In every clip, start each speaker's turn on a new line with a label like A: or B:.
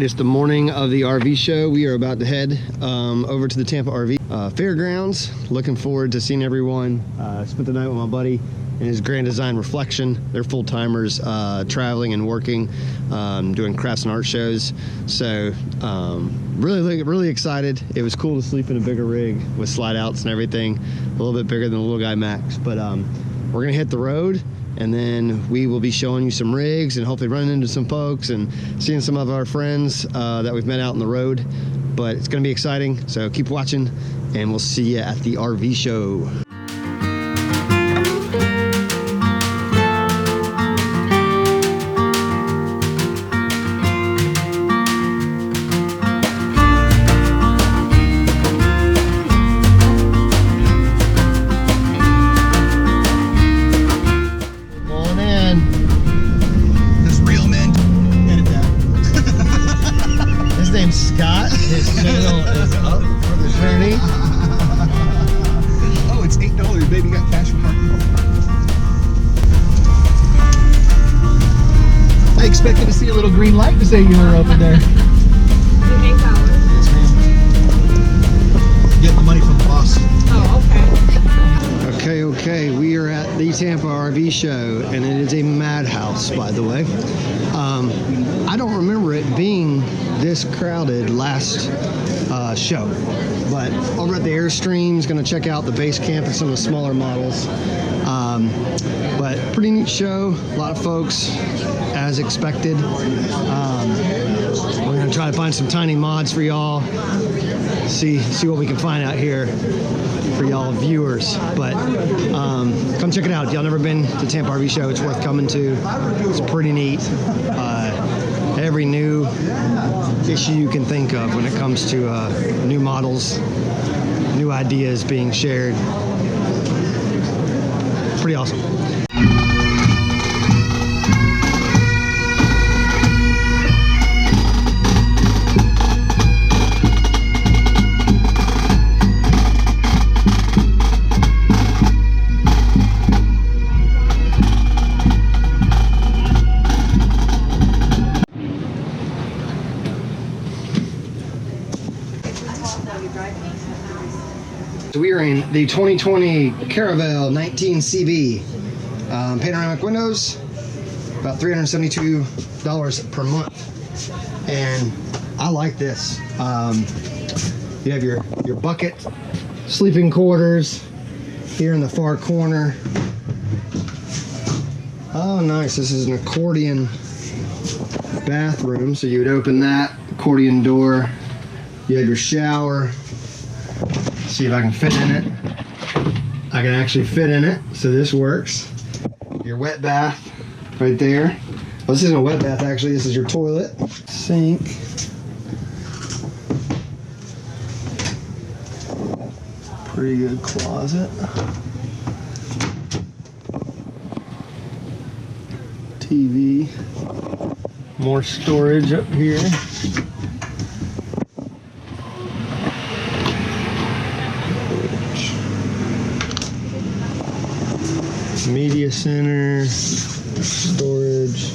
A: right, it's the morning of the RV show. We are about to head over to the Tampa RV fairgrounds. Looking forward to seeing everyone. Spent the night with my buddy and his Grand Design Reflection. They're full-timers traveling and working, doing crafts and art shows. So really excited. It was cool to sleep in a bigger rig with slide outs and everything. A little bit bigger than the little guy Max. But we're gonna hit the road, and then we will be showing you some rigs and hopefully running into some folks and seeing some of our friends that we've met out on the road. But it's gonna be exciting, so keep watching, and we'll see you at the RV show.
B: Scott, his channel is up for the journey.
C: Oh, it's $8, baby. Got cash for parking. I expected to see a little green light to say you were over there.
D: $8.
C: Yes, ma'am. Getting the money from the boss.
D: Oh, okay.
A: Okay, we are at the Tampa RV show, and it is a madhouse, by the way. I don't remember it being this crowded last show, but over at the Airstream, going to check out the Basecamp and some of the smaller models. But pretty neat show, a lot of folks, as expected. We're going to try to find some tiny mods for y'all, see what we can find out here for y'all viewers. But come check it out. If y'all never been to Tampa RV show, it's worth coming to. It's pretty neat. Every new issue you can think of when it comes to new models, new ideas being shared. Pretty awesome. So we are in the 2020 Caravel 19 CB. Panoramic windows, about $372 per month. And I like this. You have your bucket, sleeping quarters here in the far corner. Oh, nice. This is an accordion bathroom. So you would open that accordion door. You have your shower. See if I can fit in it. I can actually fit in it, so this works. Your wet bath right there. Well, this isn't a wet bath actually, this is your toilet. Sink. Pretty good closet. TV. More storage up here. Media center, storage.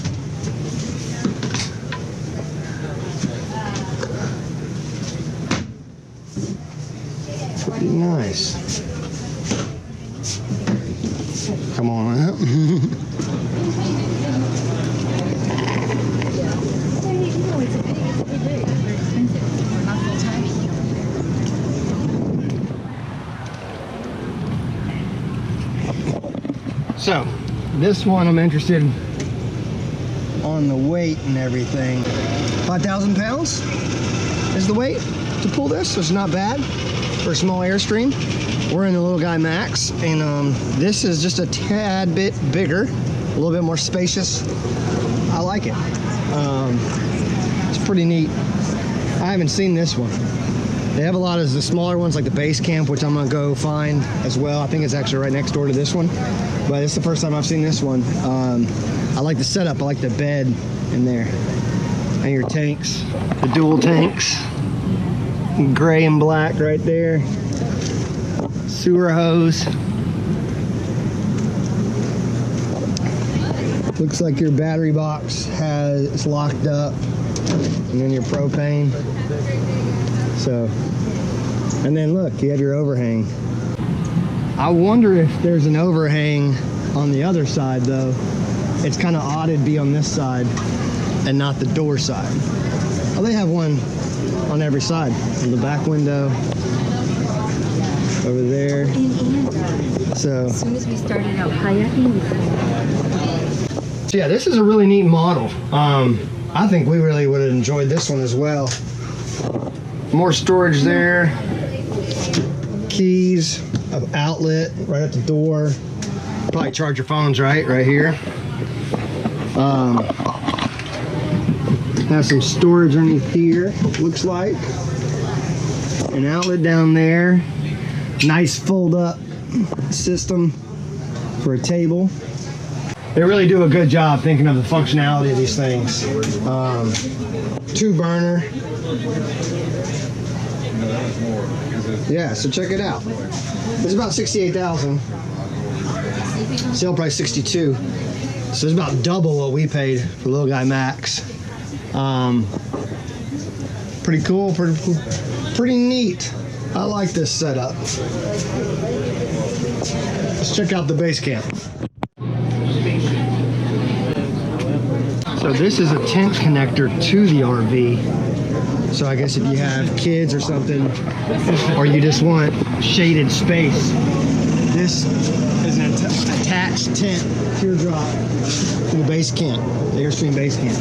A: Pretty nice. Come on out. So, this one I'm interested on the weight and everything. 5,000 pounds is the weight to pull this, so it's not bad for a small Airstream. We're in the little guy Max, and this is just a tad bit bigger, a little bit more spacious. I like it. It's pretty neat. I haven't seen this one. They have a lot of the smaller ones like the Basecamp, which I'm gonna go find as well. I think it's actually right next door to this one, but it's the first time I've seen this one. I like the setup. I like the bed in there. And your tanks, the dual tanks, gray and black right there. Sewer hose. Looks like your battery box it's locked up, and then your propane. So, and then look, you have your overhang. I wonder if there's an overhang on the other side though. It's kind of odd it'd be on this side and not the door side. Oh, they have one on every side. On the back window, over there. So,
E: As soon as we started out kayaking,
A: so yeah, this is a really neat model. I think we really would have enjoyed this one as well. More storage there. Keys, an outlet right at the door. Probably charge your phones right here. Have some storage underneath here, looks like. An outlet down there. Nice fold up system for a table. They really do a good job thinking of the functionality of these things. 2 burner. Yeah, so check it out. It's about $68,000. Sale price $62,000. So it's about double what we paid for Little Guy Max. Pretty cool, pretty neat. I like this setup. Let's check out the base camp. So this is a tent connector to the RV. So I guess if you have kids or something, or you just want shaded space, this is an attached tent teardrop to the base camp, the Airstream base camp.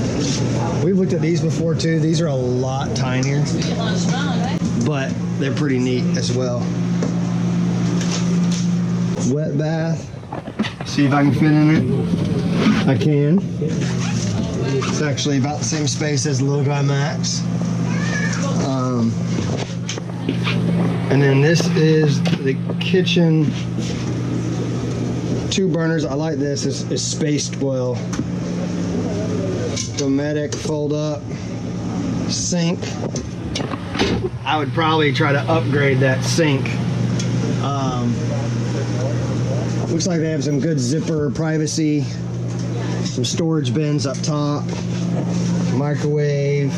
A: We've looked at these before too. These are a lot tinier, but they're pretty neat as well. Wet bath. See if I can fit in it. I can. It's actually about the same space as the Little Guy Max. And then this is the kitchen. 2 burners. I like this. It's spaced well. Dometic fold up. Sink. I would probably try to upgrade that sink. Looks like they have some good zipper privacy. Some storage bins up top. Microwave.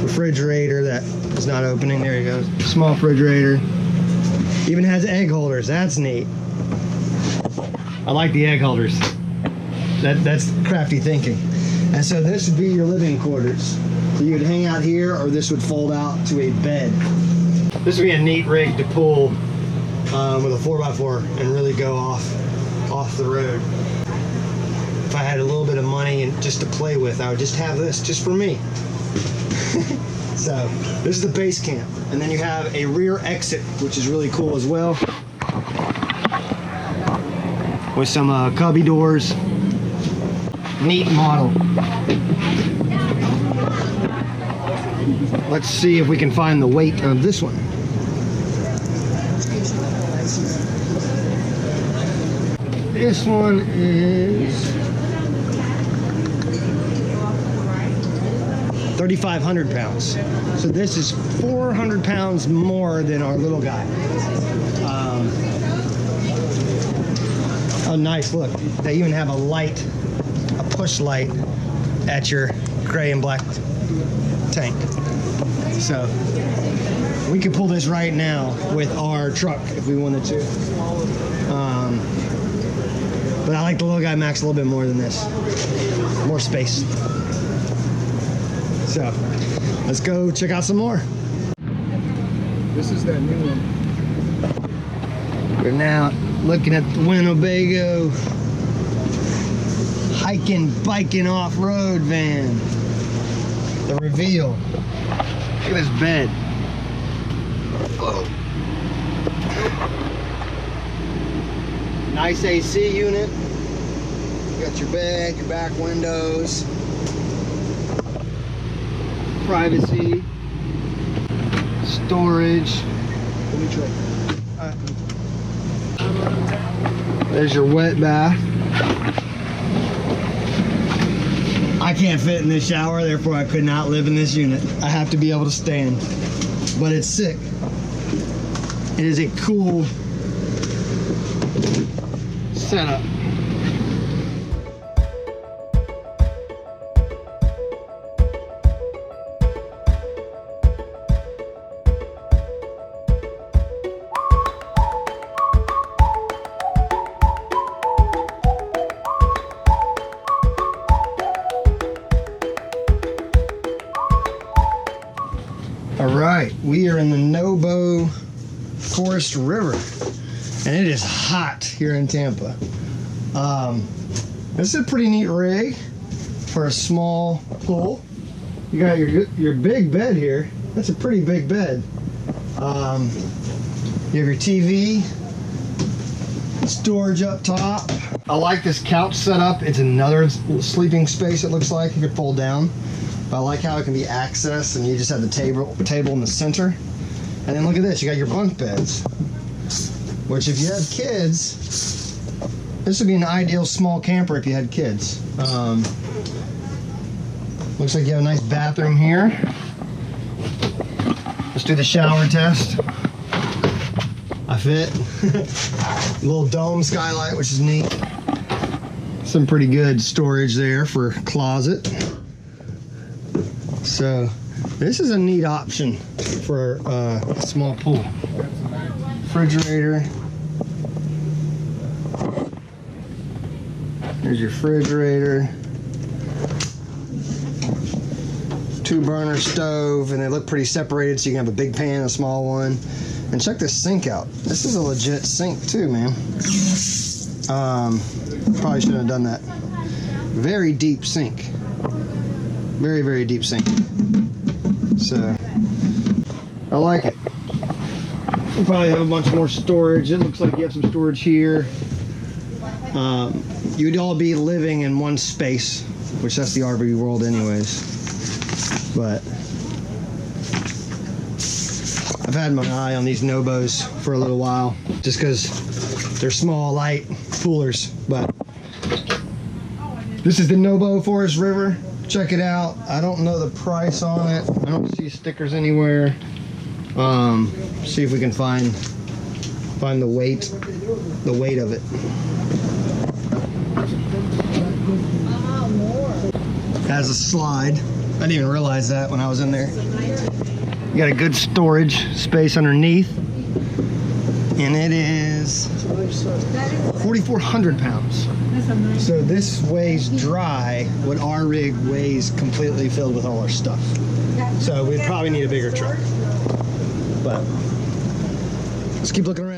A: Refrigerator that is not opening. There you go. Small refrigerator. Even has egg holders. That's neat. I like the egg holders. That's crafty thinking. And so this would be your living quarters. So you would hang out here, or this would fold out to a bed. This would be a neat rig to pull with a 4x4 and really go off the road. If I had a little bit of money and just to play with, I would just have this just for me. So this is the base camp, and then you have a rear exit, which is really cool as well, with some cubby doors. Neat model. Let's see if we can find the weight of this one. This one is 3,500 pounds. So this is 400 pounds more than our little guy. Oh, nice, look. They even have a light, a push light at your gray and black tank. So we could pull this right now with our truck if we wanted to. But I like the Little Guy Max a little bit more than this. More space. So let's go check out some more.
C: This is that new one.
A: We're now looking at the Winnebago hiking, biking off-road van. The Reveal. Look at this bed. Whoa. Nice AC unit. You got your bed, your back windows. Privacy. Storage.
C: Let me try.
A: There's your wet bath. I can't fit in this shower, therefore I could not live in this unit. I have to be able to stand. But it's sick. It is a cool setup. We are in the NOBO Forest River, and it is hot here in Tampa. This is a pretty neat rig for a small pool. You got your big bed here. That's a pretty big bed. You have your TV, storage up top. I like this couch setup. It's another sleeping space, it looks like. You could fold down. But I like how it can be accessed and you just have the table in the center. And then look at this, you got your bunk beds. Which if you have kids, this would be an ideal small camper if you had kids. Looks like you have a nice bathroom here. Let's do the shower test. I fit. Little dome skylight, which is neat. Some pretty good storage there for closet. So this is a neat option for a small pool. Refrigerator. Here's your refrigerator. 2-burner stove, and they look pretty separated, so you can have a big pan and a small one. And check this sink out. This is a legit sink too, man. Probably shouldn't have done that. Very deep sink. Very, very deep sink. So, I like it. We'll probably have a bunch more storage. It looks like you have some storage here. You'd all be living in one space, which that's the RV world anyways. But I've had my eye on these NOBOs for a little while, just because they're small, light poolers. But this is the NOBO Forest River. Check it out. I don't know the price on it. I don't see stickers anywhere. See if we can find the weight of it. Has a slide. I didn't even realize that when I was in there. You got a good storage space underneath, and it is 4,400 pounds. So this weighs dry what our rig weighs completely filled with all our stuff. So we'd probably need a bigger truck. But let's keep looking around.